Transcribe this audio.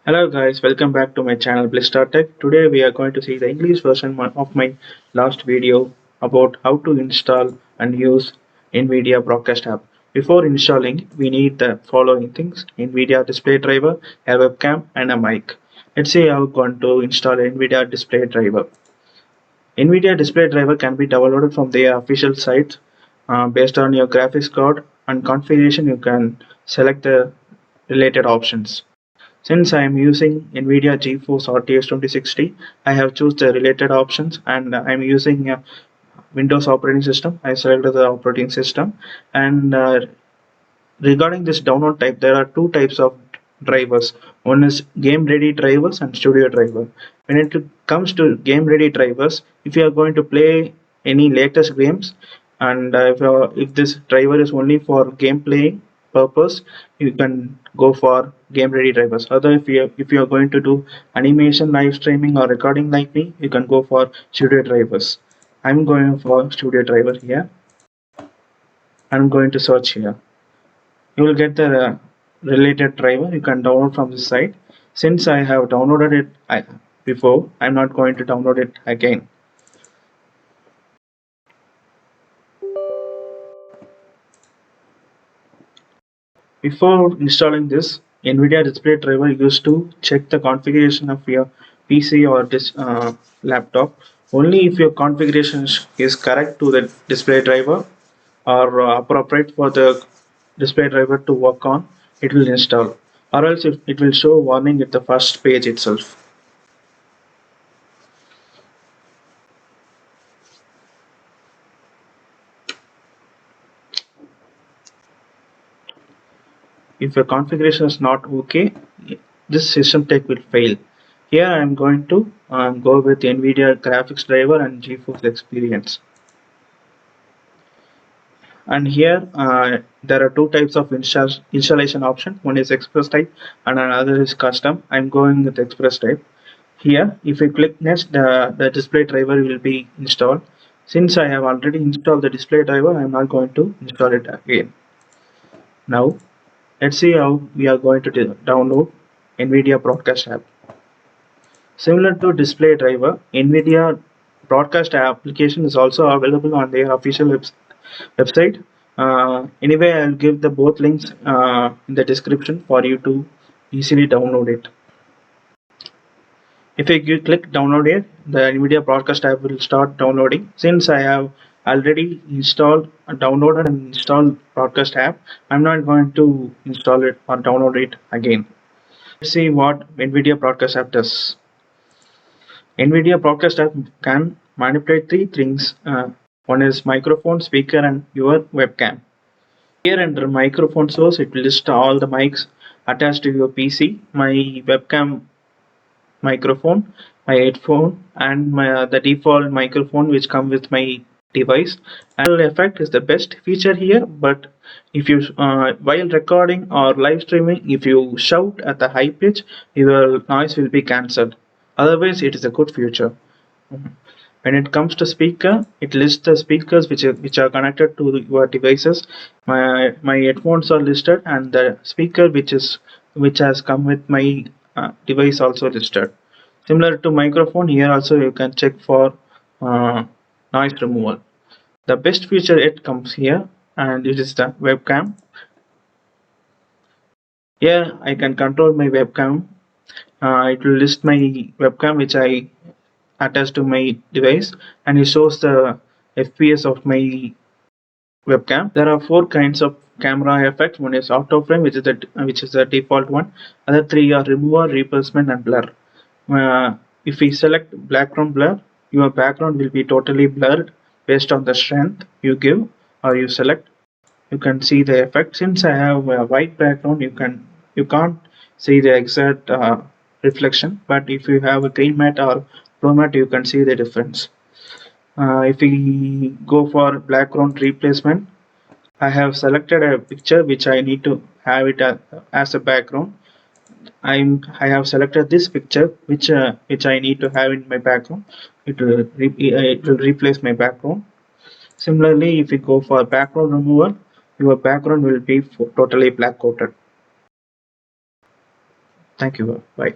Hello guys, welcome back to my channel Blister Tech. Today we are going to see the English version of my last video about how to install and use Nvidia Broadcast App. Before installing, we need the following things: Nvidia display driver, a webcam and a mic. Let's see how we're going to install Nvidia display driver. Nvidia display driver can be downloaded from their official site. Based on your graphics card and configuration, you can select the related options. Since I am using Nvidia GeForce RTX 2060, I have chosen the related options, and I am using Windows operating system. I selected the operating system, and regarding this download type, there are two types of drivers. One is game ready drivers and studio driver. When it comes to game ready drivers, if you are going to play any latest games, and if this driver is only for gameplay purpose, you can go for game ready drivers. Other, if you are going to do animation, live streaming or recording like me, you can go for studio drivers. I'm going for studio driver here. I'm going to search here. You will get the related driver you can download from this site. Since I have downloaded it before, I'm not going to download it again. Before installing this, Nvidia display driver used to check the configuration of your PC or this laptop. Only if your configuration is correct to the display driver or appropriate for the display driver to work on, it will install, or else it will show warning at the first page itself. If your configuration is not okay, this system tech will fail. Here I am going to go with Nvidia graphics driver and GeForce Experience. And here there are two types of installation option. One is express type and another is custom. I'm going with express type. Here if you click next, the display driver will be installed. Since I have already installed the display driver, I'm not going to install it again. Now let's see how we are going to download Nvidia Broadcast App. Similar to display driver, Nvidia Broadcast application is also available on their official website. Anyway, I'll give the both links in the description for you to easily download it. If you click download here, the Nvidia Broadcast app will start downloading. Since I have already downloaded and installed Broadcast app, I'm not going to install it or download it again. Let's see what Nvidia Broadcast app does. Nvidia Broadcast app can manipulate three things. One is microphone, speaker, and your webcam. Here under microphone source, it will list all the mics attached to your PC. My webcam microphone, my headphone, and the default microphone which come with my device. And effect is the best feature here, but if you while recording or live streaming, if you shout at the high pitch, your noise will be cancelled. Otherwise, it is a good feature. When it comes to speaker, it lists the speakers which are connected to your devices. My headphones are listed, and the speaker which has come with my device also listed. Similar to microphone, here also you can check for noise removal. The best feature it comes here, and it is the webcam. Here I can control my webcam. It will list my webcam which I attached to my device, and it shows the FPS of my webcam. There are four kinds of camera effects. One is auto frame, which is the default one. Other three are remover, replacement, and blur. If we select background blur, your background will be totally blurred based on the strength you give or you select. You can see the effect. Since I have a white background, you can't see the exact reflection, but if you have a green matte or blue matte, you can see the difference. If we go for background replacement, I have selected a picture which I need to have it as a background. I have selected this picture which I need to have in my background. It will replace my background. Similarly, if you go for background removal, your background will be totally black coated. Thank you. Bye.